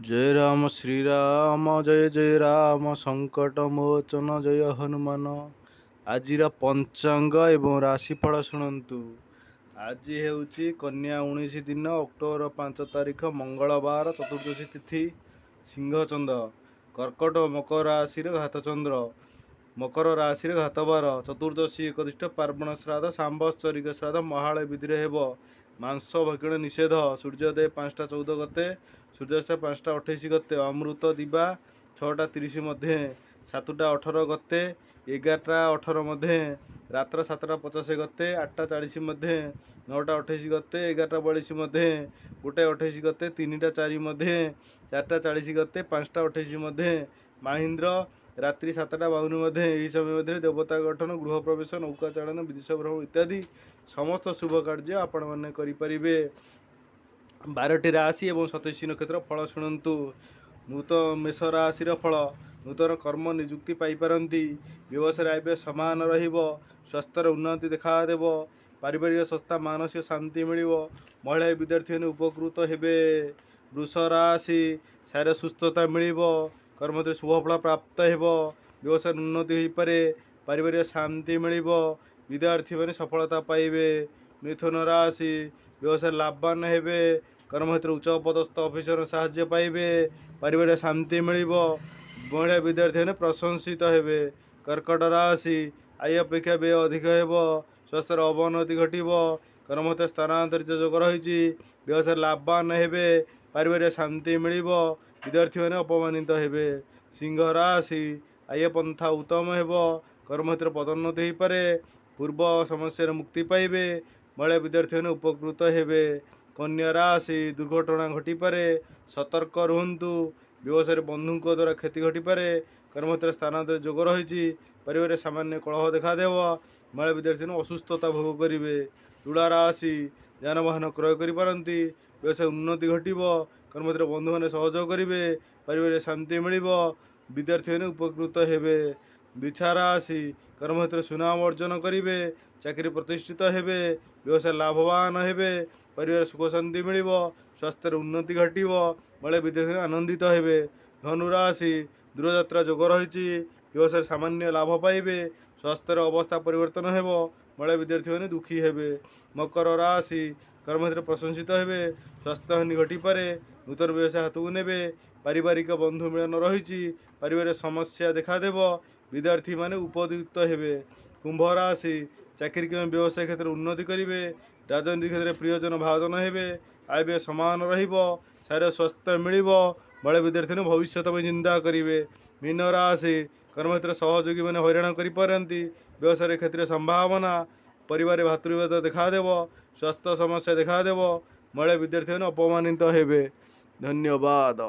जय राम श्री राम जय जय राम संकट मोचन जय हनुमान। आजिर पंचांग एवं राशिफल शुणु। आज हेउची कन्या 19 दिन अक्टोबर 5 तारीख मंगलवार चतुर्दशी तिथि सिंहचंद कर्कट मकर राशि घातचंद्र मकर राशि घातबार चतुर्दशी एकदिष्ट पार्वण श्राद्ध सांबत्सरिक श्राद्ध महालय विधि हेब। मांस भक्षण निषेध। सूर्योदय 5टा14 गते, सूर्यास्त 5टा28 गते, अमृत दिवा 6टा30 मध्य, 7टा18 गते, 11टा18 मध्य, रात्र 7टा50 गते, 8टा40 मध्य, 9टा28 गते, 11टा42 मध्य, 1टा28 गते, 3टा4 मध्य, 4टा40 गते, 5टा28 मध्य, महिंद्र रात्रि 7टा52 मध्य। यही समय मध्य देवता गठन, गृह प्रवेश, नौका चालन, विदेश भ्रमण इत्यादि समस्त शुभ कार्य आपण मैंने करें। 12टी राशि और 27 नक्षत्र फल शुणु। नूतन मेष राशि फल। नूतन कर्म निजुक्ति पाइपारती। व्यवसाय आय समान रहिब। स्वास्थ्य उन्नति देखादेव। पारिवारिक संस्था मानसिक शांति मिल। महिला विद्यार्थी उपकृत हेबे। वृष राशि शारीर सुस्थता मिल। कर्म शुभफल प्राप्त हेब। व्यवसाय उन्नति हो पारे। पारिवारिक शांति मिल। विद्यार्थी मैंने सफलता पाइबे। मिथुन राशि व्यवसाय लाभवान हेबे। कर्मक्षेत्र उच्च पदस्थ ऑफिसर साहाय्य पाइबे। पारिवारिक शांति मिल। महिला विद्यार्थी मैंने प्रशंसित हेबे। कर्कट राशि आय अपेक्षा व्यय अधिक हेब। स्वास्थ्य अवनति घटब। कर्मक्षेत्र स्थानांतरित जोग रही। व्यवसाय लाभवान हेबे। पारिवारिक शांति मिल। विद्यार्थी मैंने अपमानित हेबे। सिंह राशि आय पंथा उत्तम हेब। कर्मक्षेत्र पदोन्नति हो पारे। पूर्व समस्या मुक्ति पाइबे। महिला विद्यार्थी मैंने उपकृत हेबे। कन्या राशि दुर्घटना घटीपे। सतर्क रुहतु। व्यवसाय बंधुओं द्वारा क्षति घटीपे। कर्मक्षेत्र स्थानांतर जोग रही। परिवार सामान्य कलह देखादेव। महिला विद्यार्थी असुस्थता भोग करेंगे। तुला राशि यानवाहन क्रय करपारती। व्यवसाय उन्नति घटब। कर्मक्षेत्र बंधु मैंने सहयोग करेंगे। परिवार शांति मिल। विद्यार्थी मैंने उपकृत हेबे। बिछा राशि कर्मक्षेत्र सुनाम अर्जन करेंगे। चाकरी प्रतिष्ठित हेबे। व्यवसाय लाभवान हेबे। परिवार सुख शांति मिल। स्वास्थ्य उन्नति घटब। महिला विद्यार्थी आनंदित हेबे। धनुराशि दूरयात्रा जोग रही। व्यवसाय सामान्य लाभ पाइबे। स्वास्थ्य अवस्था परिवर्तन हेब। महिला विद्यार्थी मैंने दुखी हेबे। मकर राशि कर्मक्षेत्र प्रशंसित हेबे। स्वास्थ्य हानि घटीपे। नूतन व्यवसाय हाथ को नेबे। पारिवारिक बंधु मिलन रही। परिवार समस्या देखादेव। विद्यार्थी माने उपयुक्त हेबे। कुंभ राशि चाकरी के व्यवसाय क्षेत्र उन्नति करेंगे। राजनीति क्षेत्र में प्रियजन भाजन हेबे। आय व्यय समान रहिब। शारीर स्वास्थ्य मिल। महिला विद्यार्थी भविष्य में चिंता करेंगे। मीन राशि कर्मक्षेत्र सहयोगी मैंने हैरान करपारती। व्यवसाय क्षेत्र में संभावना। परिवार भातृवाद देखादेव। स्वास्थ्य समस्या देखादेव। महिला विद्यार्थी अपमानित हेबे। धन्यवाद।